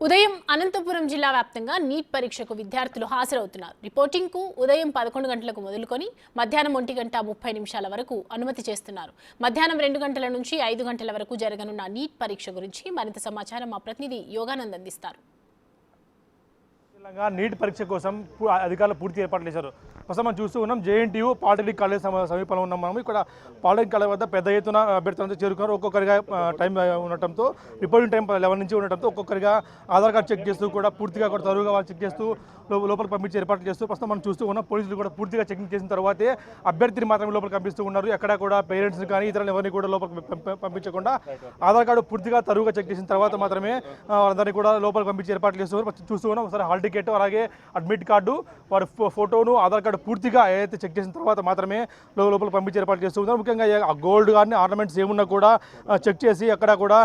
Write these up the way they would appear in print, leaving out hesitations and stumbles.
ఉదయం అనంతపురం జిల్లా వ్యాప్తంగా నీట్ పరీక్షకు విద్యార్థులు హాజరవుతున్నారు. రిపోర్టింగ్కు ఉదయం 11 గంటలకు మొదలుకొని మధ్యాహ్నం 1 గంట 30 నిమిషాల వరకు అనుమతి చేస్తున్నారు. మధ్యాహ్నం 2 గంటల నుంచి 5 గంటల వరకు జరగనున్న నీట్ పరీక్ష గురించి మరింత సమాచారం మా ప్రతినిధి యోగానంద్ అందిస్తారు. నీట్ పరీక్ష కోసం అధికారులు పూర్తి ఏర్పాట్లు చేశారు. ప్రస్తుతం మనం చూస్తూ ఉన్నాం జేఎన్టీయూ పాలిటెక్నిక్ కాలేజ్ సమీపంలో ఉన్నాం. మనం ఇక్కడ పాలిటెక్నిక్ కాలేజ్ వద్ద పెద్ద ఎత్తున అభ్యర్థులంతా చేరుకున్నారు. ఒక్కొక్కరిగా టైం ఉండటంతో రిపోర్టింగ్ టైం 11 నుంచి ఉండటంతో ఒక్కొక్కరిగా ఆధార్ కార్డు చెక్ చేస్తూ కూడా పూర్తిగా కూడా తరువుగా వాళ్ళు చెక్ చేస్తూ లోపలికి పంపించి ఏర్పాట్లు చేస్తూ ప్రస్తుతం మనం చూస్తూ ఉన్నాం. పోలీసులు కూడా పూర్తిగా చెకింగ్ చేసిన తర్వాతే అభ్యర్థిని మాత్రమే లోపలికి పంపిస్తూ ఉన్నారు. ఎక్కడ కూడా పేరెంట్స్ని కానీ ఇతరులను ఎవరిని కూడా లోపలికి పంపించకుండా ఆధార్ కార్డు పూర్తిగా తరువుగా చెక్ చేసిన తర్వాత మాత్రమే వాళ్ళందరినీ కూడా లోపలికి పంపించి ఏర్పాట్లు చేస్తున్నారు. చూస్తూ ఉన్నాం ఒకసారి హాల్ టికెట్ అలాగే అడ్మిట్ కార్డు వారి ఫోటోను ఆధార్ కార్డు పూర్తిగా ఏదైతే చెక్ చేసిన తర్వాత మాత్రమే లోపల పంపించి ఏర్పాటు చేస్తూ ఉన్నారు. ముఖ్యంగా గోల్డ్ కానీ ఆర్నమెంట్స్ ఏమున్నా కూడా చెక్ చేసి అక్కడ కూడా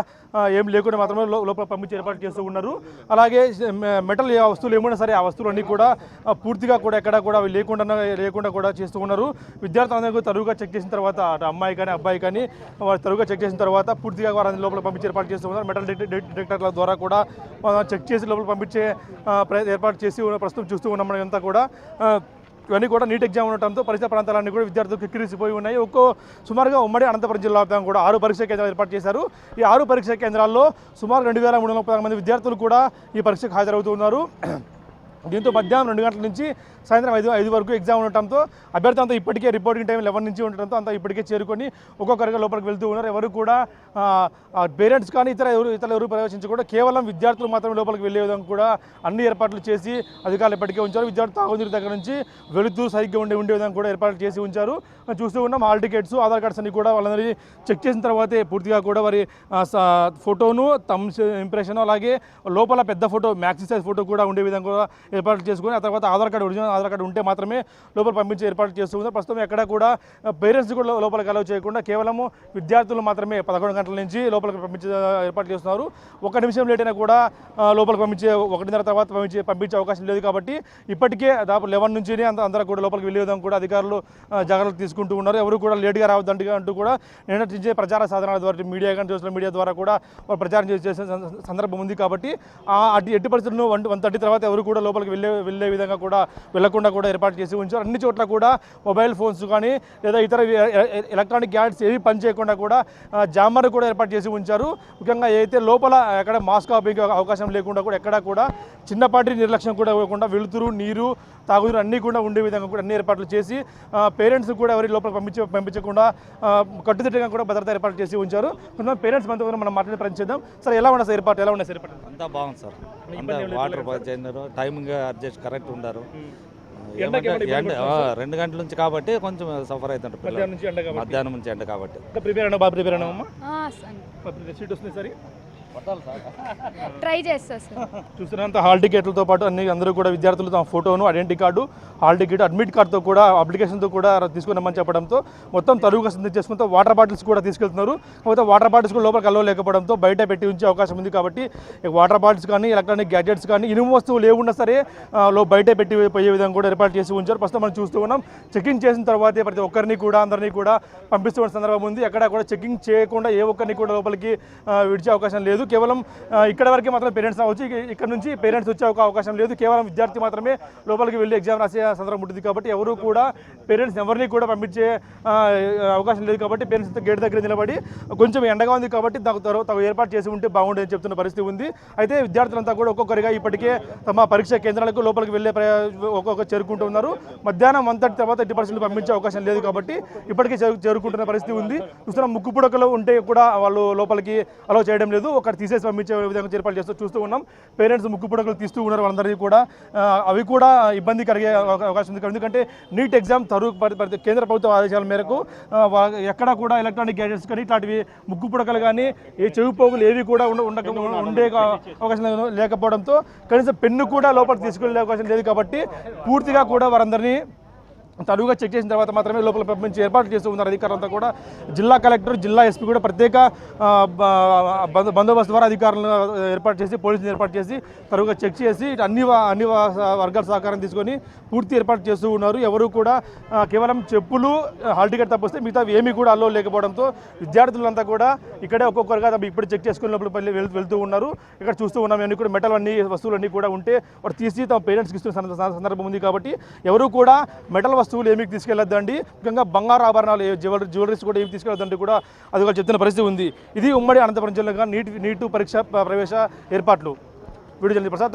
ఏం లేకుండా మాత్రమే లోపల పంపించి ఏర్పాటు చేస్తూ ఉన్నారు. అలాగే మెటల్ వస్తువులు ఏమైనా సరే ఆ వస్తువులన్నీ కూడా పూర్తిగా కూడా ఎక్కడ కూడా లేకుండా కూడా చేస్తూ ఉన్నారు. విద్యార్థులందరూ తరువుగా చెక్ చేసిన తర్వాత అమ్మాయి కానీ అబ్బాయి కానీ వారు తరువుగా చెక్ చేసిన తర్వాత పూర్తిగా వారిని లోపల పంపించి ఏర్పాటు చేస్తూ ఉన్నారు. మెటల్ డిటెక్టర్ల ద్వారా కూడా చెక్ చేసి లోపల పంపించే ఏర్పాటు చేసి ప్రస్తుతం చూస్తూ ఉన్నాం. మనం అంతా కూడా ఇవన్నీ కూడా నీట్ ఎగ్జామ్ ఉండటంతో పరిసర ప్రాంతాలన్నీ కూడా విద్యార్థులకు కిక్కిరిసిపోయి ఉన్నాయి. సుమారుగా ఉమ్మడి అనంతపురం జిల్లా వ్యాప్తంగా కూడా 6 పరీక్షా కేంద్రాలు ఏర్పాటు చేశారు. ఈ 6 పరీక్షా కేంద్రాల్లో సుమారు 2330 మంది విద్యార్థులు కూడా ఈ పరీక్షకు హాజరవుతూ ఉన్నారు. దీంతో మధ్యాహ్నం 2 గంటల నుంచి సాయంత్రం 5 వరకు ఎగ్జామ్ ఉండటంతో అభ్యర్థి అంతా ఇప్పటికే రిపోర్టింగ్ టైం 11 నుంచి ఉండటంతో అంతా ఇప్పటికే చేరుకొని ఒక్కొక్కరిగా లోపలికి వెళ్తూ ఉన్నారు. ఎవరు కూడా పేరెంట్స్ కానీ ఇతరులు ప్రవేశించకుండా కేవలం విద్యార్థులు మాత్రమే లోపలికి వెళ్ళే విధంగా కూడా అన్ని ఏర్పాట్లు చేసి అధికారులు ఇప్పటికే ఉంచారు. విద్యార్థులు తాగునీరు దగ్గర నుంచి వెళుతూ సరిగ్గా ఉండే విధంగా కూడా ఏర్పాట్లు చేసి ఉంచారు. చూస్తూ ఉన్నాం హాల్ టికెట్స్ ఆధార్ కార్డ్స్ అన్ని కూడా వాళ్ళందరినీ చెక్ చేసిన తర్వాతే పూర్తిగా కూడా వారి ఫోటోను థంబ్స్ ఇంప్రెషన్ అలాగే లోపల పెద్ద ఫోటో మ్యాక్సీ సైజ్ ఫోటో కూడా ఉండే విధంగా కూడా ఏర్పాట్లు చేసుకుని ఆ తర్వాత ఒరిజినల్ ఆధార్ కార్డు ఉంటే మాత్రమే లోపల పంపించే ఏర్పాటు చేస్తూ ఉన్నారు. ప్రస్తుతం ఎక్కడ కూడా పేరెంట్స్ కూడా లోపలికి అలౌ చేయకుండా కేవలము విద్యార్థులు మాత్రమే 11 గంటల నుంచి లోపలికి పంపించే ఏర్పాటు చేస్తున్నారు. 1 నిమిషం లేట్ అయినా కూడా లోపలికి 1:30 తర్వాత పంపించే అవకాశం లేదు. కాబట్టి ఇప్పటికే దాదాపు 11 నుంచి అందరూ కూడా లోపలికి వెళ్ళే విధంగా కూడా అధికారులు జాగ్రత్తలు తీసుకుంటూ ఉన్నారు. ఎవరు కూడా లేట్గా రావద్దంటుగా అంటూ కూడా నిన్నటించే ప్రచార సాధనాల ద్వారా మీడియా కానీ సోషల్ మీడియా ద్వారా కూడా ప్రచారం చేసే సందర్భం ఉంది. కాబట్టి ఎట్టి పరిస్థితులను 1:30 తర్వాత ఎవరు కూడా లోపలికి వెళ్ళే విధంగా కూడా వెళ్లకుండా కూడా ఏర్పాటు చేసి ఉంచారు. అన్ని చోట్ల కూడా మొబైల్ ఫోన్స్ కానీ లేదా ఇతర ఎలక్ట్రానిక్ గ్యాడ్జెట్స్ ఏవి పనిచేయకుండా కూడా జామర్ కూడా ఏర్పాటు చేసి ఉంచారు. ముఖ్యంగా ఏదైతే లోపల ఎక్కడ మాస్క్ ఆపేకి అవకాశం లేకుండా కూడా ఎక్కడ కూడా చిన్నపాటి నిర్లక్ష్యం కూడా ఇవ్వకుండా వెలుతురు నీరు తాగునీరు అన్నీ కూడా ఉండే విధంగా కూడా అన్ని ఏర్పాట్లు చేసి పేరెంట్స్ కూడా ఎవరి లోపల పంపించకుండా కట్టుదిట్టంగా కూడా భద్రత ఏర్పాట్లు చేసి ఉంచారు. కొంతమంది పేరెంట్స్ మనతో మనం మాట్లాడి ప్రయత్నిద్దాం. సార్ ఎలా ఉన్నాయి సార్ ఏర్పాటు అంతా బాగుంది sir. Water timing adjust correct ఉన్నారు. 2 గంటల నుంచి కాబట్టి కొంచెం సఫర్ అవుతుంటారు మధ్యాహ్నం నుంచి ఎండ కాబట్టి. ట్రై చేస్తా సార్. చూస్తున్నంత హాల్ టికెట్లతో పాటు అందరూ కూడా విద్యార్థులు తమ ఫోటోను identity card hall ticket admit కార్డుతో కూడా అప్లికేషన్తో కూడా తీసుకున్నామని చెప్పడంతో మొత్తం తరువుగా సిద్ధం చేసుకుంటూ వాటర్ బాటిల్స్ కూడా తీసుకెళ్తున్నారు. కాకపోతే వాటర్ బాటిల్స్ కూడా లోపలికి కలవలేకపోవడంతో బయట పెట్టి ఉంచే అవకాశం ఉంది. కాబట్టి వాటర్ బాటిల్స్ కానీ ఎలక్ట్రానిక్ గ్యాడ్జెట్స్ కానీ ఇనుము వస్తువులు ఏమున్నా సరే బయట పెట్టి పోయే విధంగా కూడా ఏర్పాటు చేసి ఉంచారు. ప్రస్తుతం మనం చూస్తూ ఉన్నాం చెకింగ్ చేసిన తర్వాతే ప్రతి ఒక్కరిని కూడా అందరినీ కూడా పంపిస్తున్న సందర్భం ఉంది. ఎక్కడ కూడా చెకింగ్ చేయకుండా ఏ ఒక్కరిని కూడా లోపలికి విడిచే అవకాశం లేదు. కేవలం ఇక్కడ వరకే మాత్రం పేరెంట్స్ రావచ్చు. ఇక్కడ నుంచి పేరెంట్స్ వచ్చే అవకాశం లేదు. కేవలం విద్యార్థి మాత్రమే లోపలికి వెళ్ళి ఎగ్జామ్ రాసే సందర్భం ఉంటుంది. కాబట్టి ఎవరు కూడా పేరెంట్స్ ఎవరిని కూడా పంపించే అవకాశం లేదు. కాబట్టి పేరెంట్స్ గేట్ దగ్గర నిలబడి కొంచెం ఎండగా ఉంది కాబట్టి తగు ఏర్పాటు చేసి ఉంటే బాగుండేదని చెప్తున్న పరిస్థితి ఉంది. అయితే విద్యార్థులంతా కూడా ఒక్కొక్కరిగా ఇప్పటికే తమ పరీక్షా కేంద్రాలకు లోపలికి వెళ్ళే ఒక్కొక్క చేరుకుంటూ ఉన్నారు. మధ్యాహ్నం 1:30 తర్వాత 80% పంపించే అవకాశం లేదు. కాబట్టి ఇప్పటికే చేరుకుంటున్న పరిస్థితి ఉంది. చూస్తున్న ముక్కు పుడకలు ఉంటే కూడా వాళ్ళు లోపలికి అలౌ చేయడం లేదు. ఒకటి తీసేసి పంపించే విధంగా ఏర్పాటు చూస్తూ ఉన్నాం. పేరెంట్స్ ముక్కు పుడకలు తీస్తూ ఉన్నారు వాళ్ళందరికీ కూడా. అవి కూడా ఇబ్బంది కలిగే అవకాశం ఉంది. ఎందుకంటే నీట్ ఎగ్జామ్ కేంద్ర ప్రభుత్వ ఆదేశాల మేరకు ఎక్కడ కూడా ఎలక్ట్రానిక్ గ్యాడ్జెట్స్ కానీ ఇట్లాంటివి ముక్కు పుడకలు కానీ ఏ చెవి పోగులు ఏవి కూడా ఉండే అవకాశం లేకపోవడంతో కనీసం పెన్ను కూడా లోపలికి తీసుకెళ్లే అవకాశం లేదు. కాబట్టి పూర్తిగా కూడా వారందరినీ తరువుగా చెక్ చేసిన తర్వాత మాత్రమే లోపల పంపించి ఏర్పాట్లు చేస్తూ ఉన్నారు అధికారులంతా కూడా. జిల్లా కలెక్టర్, జిల్లా ఎస్పీ కూడా ప్రత్యేక బందోబస్తు ద్వారా అధికారులను ఏర్పాటు చేసి, పోలీసులు ఏర్పాటు చేసి తరువుగా చెక్ చేసి అన్ని వర్గాల సహకారం తీసుకొని పూర్తి ఏర్పాటు చేస్తూ ఉన్నారు. ఎవరు కూడా కేవలం చెప్పులు, హాల్ టికెట్ తప్పిస్తే మిగతా ఏమీ కూడా అల్లో లేకపోవడంతో విద్యార్థులంతా కూడా ఇక్కడే ఒక్కొక్కరుగా ఇప్పుడు చెక్ చేసుకుని లోపల వెళ్తూ ఉన్నారు. ఇక్కడ చూస్తూ ఉన్నాం అన్ని కూడా మెటల్ వస్తువులన్నీ కూడా ఉంటే వారు తీసి తమ పేరెంట్స్కి ఇస్తున్న సందర్భం ఉంది. కాబట్టి ఎవరు కూడా మెటల్ వస్తువులు ఏమీ తీసుకెళ్లొద్దండి, ముఖ్యంగా బంగారు ఆభరణాలు, జ్యువెలరీస్ కూడా ఏమి తీసుకెళ్లొద్దండి కూడా అది చెప్తున్న పరిస్థితి ఉంది. ఇది ఉమ్మడి అనంతపురం జిల్లాగా నీటు పరీక్ష ప్రవేశ ఏర్పాట్లు. వీడియో ప్రసాద్